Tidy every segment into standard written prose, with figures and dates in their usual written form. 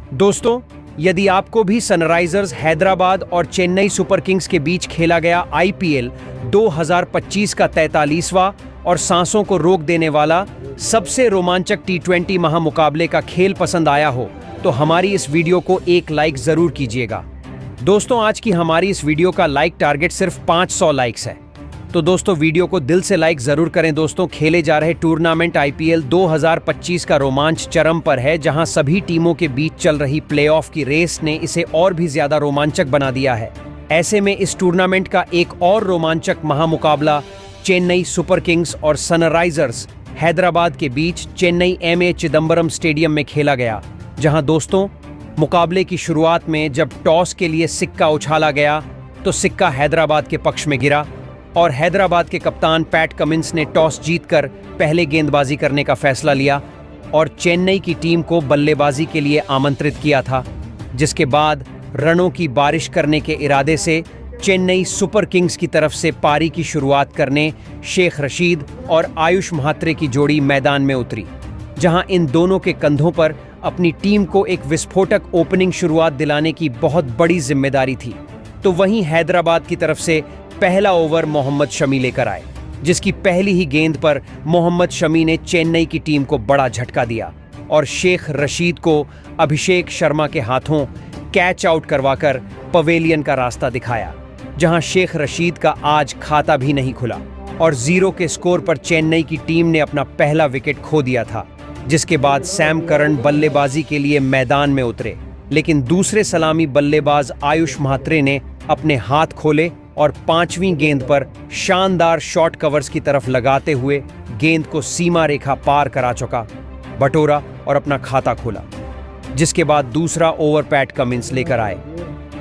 दोस्तों, यदि आपको भी सनराइजर्स हैदराबाद और चेन्नई सुपर किंग्स के बीच खेला गया आईपीएल 2025 का 43वां और सांसों को रोक देने वाला सबसे रोमांचक टी20 महामुकाबले का खेल पसंद आया हो, तो हमारी इस वीडियो को एक लाइक जरूर कीजिएगा। दोस्तों, आज की हमारी इस वीडियो का लाइक टारगेट सिर्फ 500 लाइक्स है, तो दोस्तों वीडियो को दिल से लाइक जरूर करें। दोस्तों, खेले जा रहे टूर्नामेंट आईपीएल 2025 का रोमांच चरम पर है, जहां सभी टीमों के बीच चल रही प्लेऑफ की रेस ने इसे और भी ज्यादा रोमांचक बना दिया है। ऐसे में इस टूर्नामेंट का एक और रोमांचक महामुकाबला चेन्नई सुपर किंग्स और सनराइजर्स हैदराबाद के बीच चेन्नई एमए चिदंबरम स्टेडियम में खेला गया, जहां दोस्तों मुकाबले की शुरुआत में जब टॉस के लिए सिक्का उछाला गया तो सिक्का हैदराबाद के पक्ष में गिरा और हैदराबाद के कप्तान पैट कमिंस ने टॉस जीतकर पहले गेंदबाजी करने का फैसला लिया और चेन्नई की टीम को बल्लेबाजी के लिए आमंत्रित किया था, जिसके बाद रनों की बारिश करने के इरादे से चेन्नई सुपर किंग्स की तरफ से पारी की शुरुआत करने शेख रशीद और आयुष म्हात्रे की जोड़ी मैदान में उतरी, जहां इन दोनों के कंधों पर अपनी टीम को एक विस्फोटक ओपनिंग शुरुआत दिलाने की बहुत बड़ी जिम्मेदारी थी। तो वहीं हैदराबाद की तरफ से पहला ओवर मोहम्मद शमी लेकर आए, जिसकी पहली ही गेंद पर मोहम्मद शमी ने चेन्नई की टीम को बड़ा झटका दिया और शेख रशीद को अभिषेक शर्मा के हाथों कैच आउट करवाकर पवेलियन का रास्ता दिखाया, जहां शेख रशीद का आज खाता भी नहीं खुला और 0 के स्कोर पर चेन्नई की टीम ने अपना पहला विकेट खो दिया था। जिसके बाद सैम करन बल्लेबाजी के लिए मैदान में उतरे, लेकिन दूसरे सलामी बल्लेबाज आयुष म्हात्रे ने अपने हाथ खोले और 5वीं गेंद पर शानदार शॉट कवर्स की तरफ लगाते हुए गेंद को सीमा रेखा पार करा चुका बटोरा और अपना खाता खोला। जिसके बाद दूसरा ओवर पैट कमिंस लेकर आए,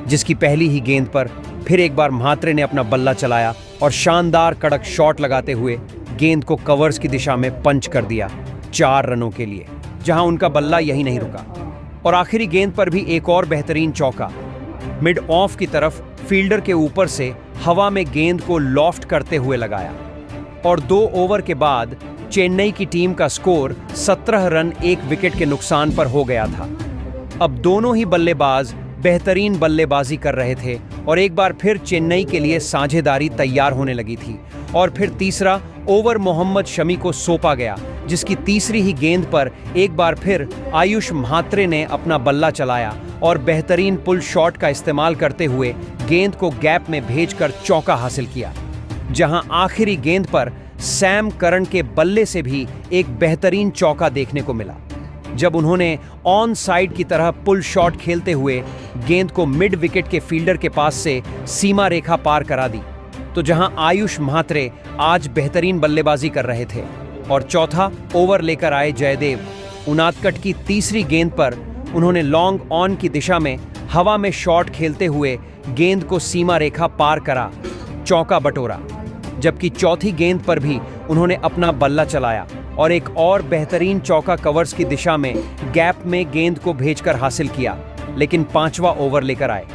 जिसकी पहली ही गेंद पर फिर एक बार म्हात्रे ने अपना बल्ला चलाया और शानदार कड़क शॉट लगाते हुए गेंद को कवर्स की दिशा में पंच कर दिया 4 रनों के लिए, जहां उनका बल्ला यही नहीं रुका और आखिरी गेंद पर भी एक और बेहतरीन चौका मिड ऑफ की तरफ फील्डर के ऊपर से हवा में गेंद को लॉफ्ट करते हुए लगाया और 2 ओवर के बाद चेन्नई की टीम का स्कोर 17 रन 1 विकेट के नुकसान पर हो गया था। अब दोनों ही बल्लेबाज बेहतरीन बल्लेबाजी कर रहे थे और एक बार फिर चेन्नई के लिए साझेदारी तैयार होने लगी थी और फिर तीसरा ओवर मोहम्मद शमी को सौंपा गया, जिसकी तीसरी ही गेंद पर एक बार फिर आयुष म्हात्रे ने अपना बल्ला चलाया और बेहतरीन पुल शॉट का इस्तेमाल करते हुए गेंद को गैप में भेजकर चौका हासिल किया, जहां आखिरी गेंद पर सैम करन के बल्ले से भी एक बेहतरीन चौका देखने को मिला, जब उन्होंने ऑन साइड की तरह पुल शॉट खेलते हुए गेंद को मिड विकेट के फील्डर के पास से सीमा रेखा पार करा दी। तो जहां आयुष म्हात्रे आज बेहतरीन बल्लेबाजी कर रहे थे और चौथा ओवर लेकर आए जयदेव उनादकट की तीसरी गेंद पर उन्होंने लॉन्ग ऑन की दिशा में हवा में शॉट खेलते हुए गेंद को सीमा रेखा पार करा चौका बटोरा, जबकि चौथी गेंद पर भी उन्होंने अपना बल्ला चलाया और एक और बेहतरीन चौका कवर्स की दिशा में गैप में गेंद को भेजकर हासिल किया। लेकिन 5वां ओवर लेकर आए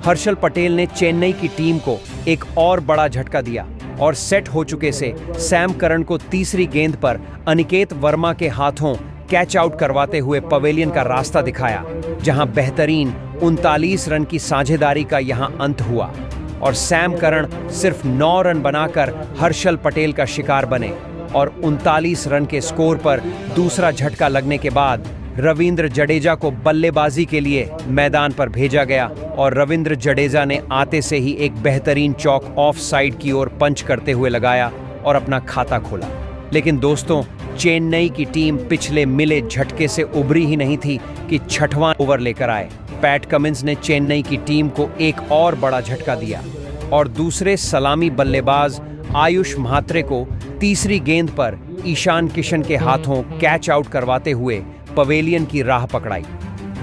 हर्षल पटेल ने चेन्नई की टीम को एक और बड़ा झटका दिया और सेट हो चुके से सैम करन को तीसरी गेंद पर अनिकेत वर्मा के हाथों कैच आउट करवाते हुए पवेलियन का रास्ता दिखाया, जहां बेहतरीन 39 रन की साझेदारी का यहां अंत हुआ और सैम करन सिर्फ 9 रन बनाकर हर्षल पटेल का शिकार बने और 39 रन के स्कोर पर दूसरा झटका लगने के बाद रविंद्र जडेजा को बल्लेबाजी के लिए मैदान पर भेजा गया और रविंद्र जडेजा ने आते से ही एक बेहतरीन चौक ऑफ साइड की ओर पंच करते हुए लगाया और अपना खाता खोला। लेकिन दोस्तों, चेन्नई की टीम पिछले मिले झटके से उभरी ही नहीं थी कि 6वां ओवर लेकर आए पैट कमिंस ने चेन्नई की टीम को एक और बड़ा झटका दिया और दूसरे सलामी बल्लेबाज आयुष म्हात्रे को तीसरी गेंद पर ईशान किशन के हाथों कैच आउट करवाते हुए पवेलियन की राह पकड़ाई,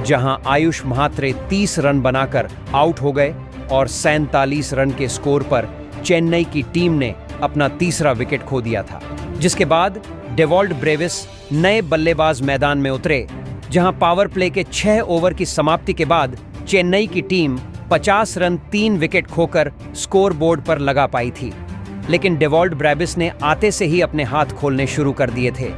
जहां आयुष म्हात्रे 30 रन बनाकर आउट हो गए और 47 रन के स्कोर पर चेन्नई की टीम ने अपना तीसरा विकेट खो दिया था। जिसके बाद डेवॉल्ट ब्रेविस नए बल्लेबाज मैदान में उतरे, जहां पावर प्ले के 6 ओवर की समाप्ति के बाद चेन्नई की टीम 50 रन 3 विकेट खोकर स्कोर बोर्ड पर लगा पाई थी। लेकिन डेवॉल्ट ब्रेविस ने आते से ही अपने हाथ खोलने शुरू कर दिए थे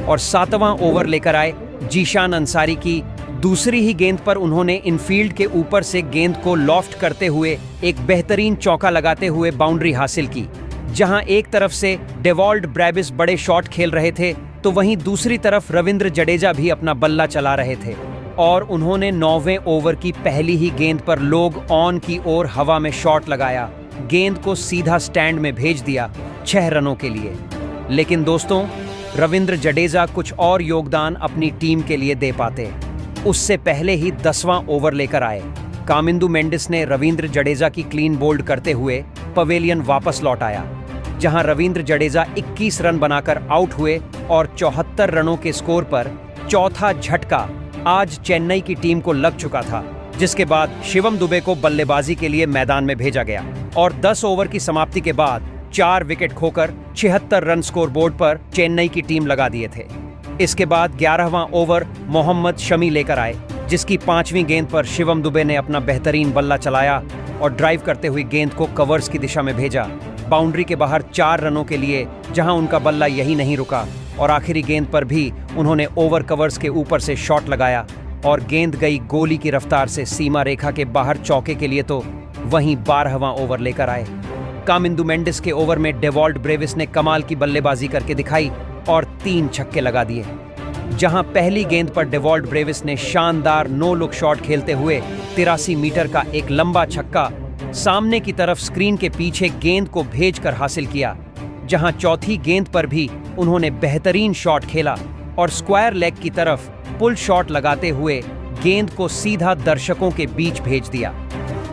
और 7वां ओवर लेकर आए जीशान अंसारी की दूसरी ही गेंद पर उन्होंने इनफील्ड के ऊपर से गेंद को लॉफ्ट करते हुए एक बेहतरीन चौका लगाते हुए बाउंड्री हासिल की। जहां एक तरफ से डेवॉल्ड ब्रेविस बड़े शॉट खेल रहे थे, तो वहीं दूसरी तरफ रविंद्र जडेजा भी अपना बल्ला चला रहे थे और उन्होंने 9वें ओवर की पहली ही गेंद पर लोग ऑन की ओर हवा में शॉट लगाया, गेंद को सीधा स्टैंड में भेज दिया 6 रनों के लिए। लेकिन दोस्तों, रविंद्र जडेजा कुछ और योगदान अपनी टीम के लिए दे पाते। उससे पहले ही 10वां ओवर लेकर आए। कामिंदु मेंडिस ने रविंद्र जडेजा की क्लीन बोल्ड करते हुए पवेलियन वापस लौट आया, जहां रविंद्र जडेजा 21 रन बनाकर आउट हुए और 74 रनों के स्कोर पर चौथा झटका आज चेन्नई की टीम को लग चुका था, जिसके बाद शिवम दुबे को बल्लेबाजी के लिए मैदान में भेजा गया और 10 ओवर की समाप्ति के बाद 4 विकेट खोकर 76 रन स्कोर बोर्ड पर चेन्नई की टीम लगा दिए थे। इसके बाद 11वां ओवर मोहम्मद शमी लेकर आए, जिसकी 5वीं गेंद पर शिवम दुबे ने अपना बेहतरीन बल्ला चलाया और ड्राइव करते हुए गेंद को कवर्स की दिशा में भेजा, बाउंड्री के बाहर 4 रनों के लिए, जहां उनका बल्ला यही नहीं रुका और आखिरी गेंद पर भी उन्होंने ओवर कवर्स के ऊपर से शॉट लगाया और गेंद गई गोली की रफ्तार से सीमा रेखा के बाहर चौके के लिए, तो वहीं 12वां ओवर लेकर आए। कामिंदु मेंडिस के ओवर में डेवॉल्ड ब्रेविस ने कमाल की बल्लेबाजी करके दिखाई और 3 छक्के लगा दिए। जहां पहली गेंद पर डेवॉल्ड ब्रेविस ने शानदार नो लुक शॉट खेलते हुए 83 मीटर का एक लंबा छक्का सामने की तरफ स्क्रीन के पीछे गेंद को भेजकर हासिल किया, जहां चौथी गेंद पर भी उन्होंने बेहतरीन शॉट खेला और स्क्वायर लेग की तरफ पुल शॉट लगाते हुए गेंद को सीधा दर्शकों के बीच भेज दिया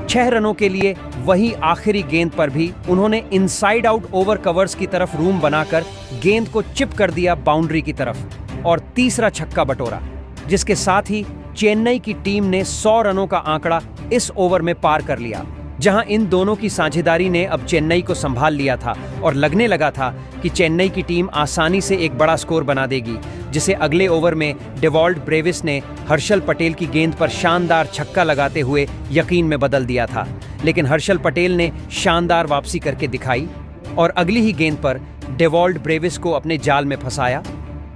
6 रनों के लिए। वहीं आखिरी गेंद पर भी उन्होंने इनसाइड आउट ओवर कवर्स की तरफ रूम बनाकर गेंद को चिप कर दिया बाउंड्री की तरफ और तीसरा छक्का बटोरा, जिसके साथ ही चेन्नई की टीम ने 100 रनों का आंकड़ा इस ओवर में पार कर लिया, जहां इन दोनों की साझेदारी ने अब चेन्नई को संभाल लिया था और लगने लगा था कि चेन्नई की टीम आसानी से एक बड़ा स्कोर बना देगी, जिसे अगले ओवर में डेवॉल्ड ब्रेविस ने हर्षल पटेल की गेंद पर शानदार छक्का लगाते हुए यकीन में बदल दिया था। लेकिन हर्षल पटेल ने शानदार वापसी करके दिखाई और अगली ही गेंद पर डेवॉल्ड ब्रेविस को अपने जाल में फंसाया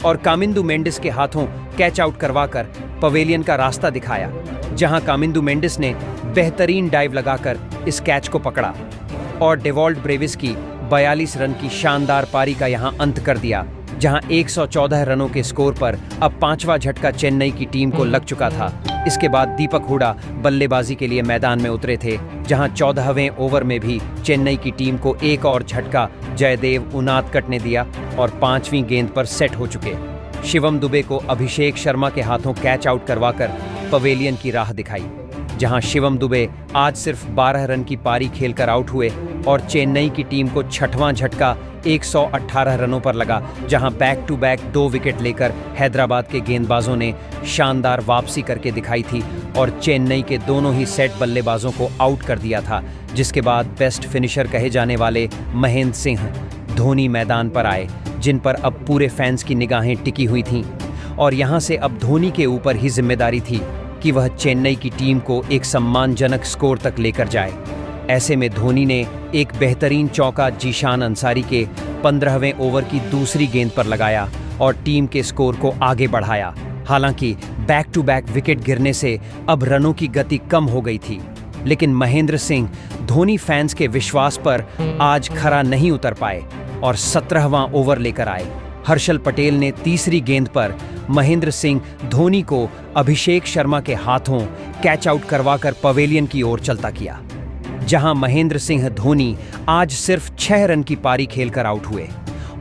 और कामिंदु मेंडिस के हाथों कैच आउट करवाकर पवेलियन का रास्ता दिखाया, जहां कामिंदु मेंडिस ने बेहतरीन डाइव लगाकर इस कैच को पकड़ा और डेवॉल्ड ब्रेविस की 42 रन की शानदार पारी का यहां अंत कर दिया, जहां 114 रनों के स्कोर पर अब 5वां झटका चेन्नई की टीम को लग चुका था। इसके बाद दीपक हुडा बल्लेबाजी के लिए मैदान में उतरे थे, जहां 14वें ओवर में भी चेन्नई की टीम को एक और झटका जयदेव उनादकट ने दिया और 5वीं गेंद पर सेट हो चुके शिवम दुबे को अभिषेक शर्मा के हाथों कैच आउट करवाकर पवेलियन की राह दिखाई, जहां शिवम दुबे आज सिर्फ 12 रन की पारी खेलकर आउट हुए और चेन्नई की टीम को 6वां झटका 118 रनों पर लगा, जहां बैक टू बैक 2 विकेट लेकर हैदराबाद के गेंदबाजों ने शानदार वापसी करके दिखाई थी और चेन्नई के दोनों ही सेट बल्लेबाजों को आउट कर दिया था। जिसके बाद बेस्ट फिनिशर कहे जाने वाले महेंद्र सिंह धोनी मैदान पर आए, जिन पर अब पूरे फैंस की निगाहें टिकी हुई थीं और यहां से अब धोनी के ऊपर ही जिम्मेदारी थी कि वह चेन्नई की टीम को एक सम्मानजनक स्कोर तक लेकर जाए। ऐसे में धोनी ने एक बेहतरीन चौका जीशान अंसारी के 15वें ओवर की दूसरी गेंद पर लगाया और टीम के स्कोर को आगे बढ़ाया। हालांकि बैक टू बैक विकेट गिरने से अब रनों की गति कम हो गई थी, लेकिन महेंद्र सिंह धोनी फैंस के विश्वास पर आज खरा नहीं उतर पाए और 17वां ओवर लेकर आए। हर्षल पटेल ने तीसरी गेंद पर महेंद्र सिंह धोनी को अभिषेक शर्मा के हाथों कैच आउट करवाकर पवेलियन की ओर चलता किया, जहां महेंद्र सिंह धोनी आज सिर्फ 6 रन की पारी खेलकर आउट हुए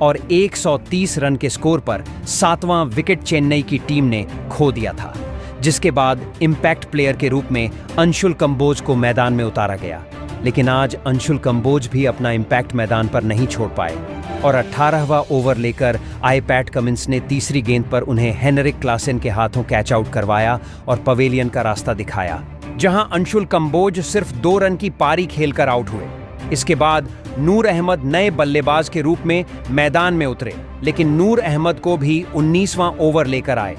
और 130 रन के स्कोर पर 7वां विकेट चेन्नई की टीम ने खो दिया था। जिसके बाद इम्पैक्ट प्लेयर के रूप में अंशुल कंबोज को मैदान में उतारा गया, लेकिन आज अंशुल कंबोज भी अपना इम्पैक्ट मैदान पर नहीं छोड़ पाए और 18वां ओवर लेकर आए पैट कमिंस ने तीसरी गेंद पर उन्हें हेनरिक क्लासेन के हाथों कैच आउट करवाया और पवेलियन का रास्ता दिखाया, जहां अंशुल कंबोज सिर्फ 2 रन की पारी खेलकर आउट हुए। इसके बाद नूर अहमद नए बल्लेबाज के रूप में मैदान में उतरे, लेकिन नूर अहमद को भी 19वां ओवर लेकर आए।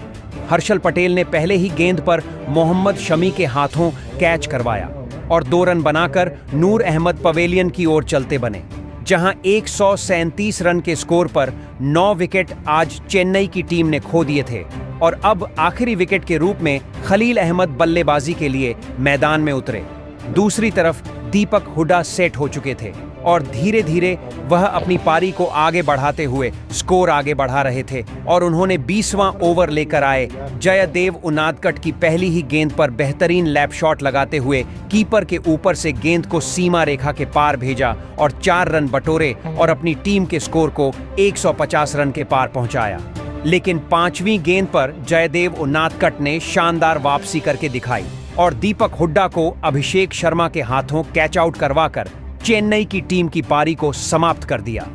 हर्षल पटेल ने पहले ही गेंद पर मोहम्मद शमी के हाथों कैच करवाया और 2 रन बनाकर नूर अहमद पवेलियन की ओर चलते बने, जहां 137 रन के स्कोर पर 9 विकेट आज चेन्नई की टीम ने खो दिए थे और अब आखिरी विकेट के रूप में खलील अहमद बल्लेबाजी के लिए मैदान में उतरे। दूसरी तरफ दीपक हुड्डा सेट हो चुके थे और धीरे धीरे वह अपनी पारी को आगे बढ़ाते हुए स्कोर आगे बढ़ा रहे थे और उन्होंने 20वां ओवर लेकर आए जयदेव उनादकट की पहली ही गेंद पर बेहतरीन लैप शॉट लगाते हुए कीपर के ऊपर से गेंद को सीमा रेखा के पार भेजा और 4 रन बटोरे और अपनी टीम के स्कोर को 150 रन के पार पहुंचाया। लेकिन 5वीं गेंद पर जयदेव उनादकट ने शानदार वापसी करके दिखाई और दीपक हुड्डा को अभिषेक शर्मा के हाथों कैच आउट करवाकर चेन्नई की टीम की पारी को समाप्त कर दिया।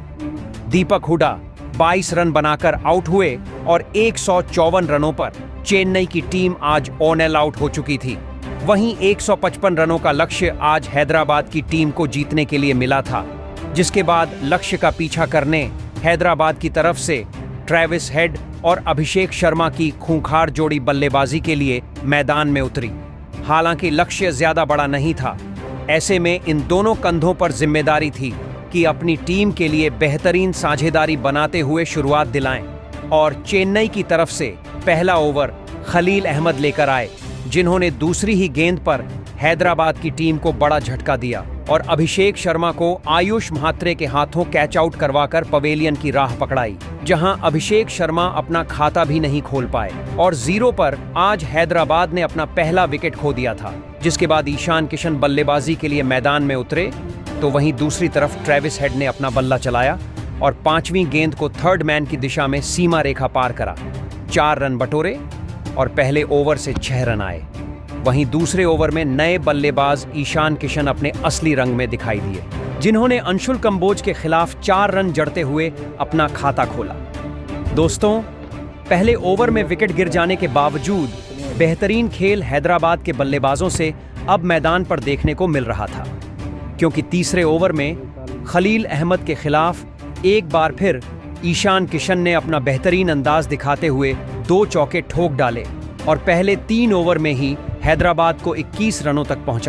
दीपक हुड्डा 22 रन बनाकर आउट हुए और 154 रनों पर चेन्नई की टीम आज ऑन एल आउट हो चुकी थी। वहीं 155 रनों का लक्ष्य आज हैदराबाद की टीम को जीतने के लिए मिला था, जिसके बाद लक्ष्य का पीछा करने हैदराबाद की तरफ से ट्रेविस हेड और अभिषेक शर्मा की खूंखार जोड़ी बल्लेबाजी के लिए मैदान में उतरी। हालांकि लक्ष्य ज्यादा बड़ा नहीं था, ऐसे में इन दोनों कंधों पर जिम्मेदारी थी कि अपनी टीम के लिए बेहतरीन साझेदारी बनाते हुए शुरुआत दिलाएं और चेन्नई की तरफ से पहला ओवर खलील अहमद लेकर आए, जिन्होंने दूसरी ही गेंद पर हैदराबाद की टीम को बड़ा झटका दिया और अभिषेक शर्मा को आयुष म्हात्रे के हाथों कैच आउट करवाकर पवेलियन की राह पकड़ाई, जहां अभिषेक शर्मा अपना खाता भी नहीं खोल पाए और 0 पर आज हैदराबाद ने अपना पहला विकेट खो दिया था। जिसके बाद ईशान किशन बल्लेबाजी के लिए मैदान में उतरे तो वहीं दूसरी तरफ ट्रेविस हेड ने अपना बल्ला चलाया और 5वीं गेंद को थर्ड मैन की दिशा में सीमा रेखा पार करा। 4 रन बटोरे और पहले ओवर से 6 रन आए। वहीं दूसरे ओवर में नए बल्लेबाज ईशान किशन अपने असली रंग में दिखाई दिए, जिन्होंने अंशुल कंबोज के खिलाफ 4 रन जड़ते हुए अपना खाता खोला। दोस्तों, पहले ओवर में विकेट गिर जाने के बावजूद बेहतरीन खेल हैदराबाद के बल्लेबाजों से अब मैदान पर देखने को मिल रहा था, क्योंकि तीसरे ओवर में खलील अहमद के खिलाफ एक बार फिर ईशान किशन ने अपना बेहतरीन अंदाज दिखाते हुए 2 चौके ठोक डाले और पहले 3 ओवर में ही हैदराबाद को 21 रनों तक पहुंचा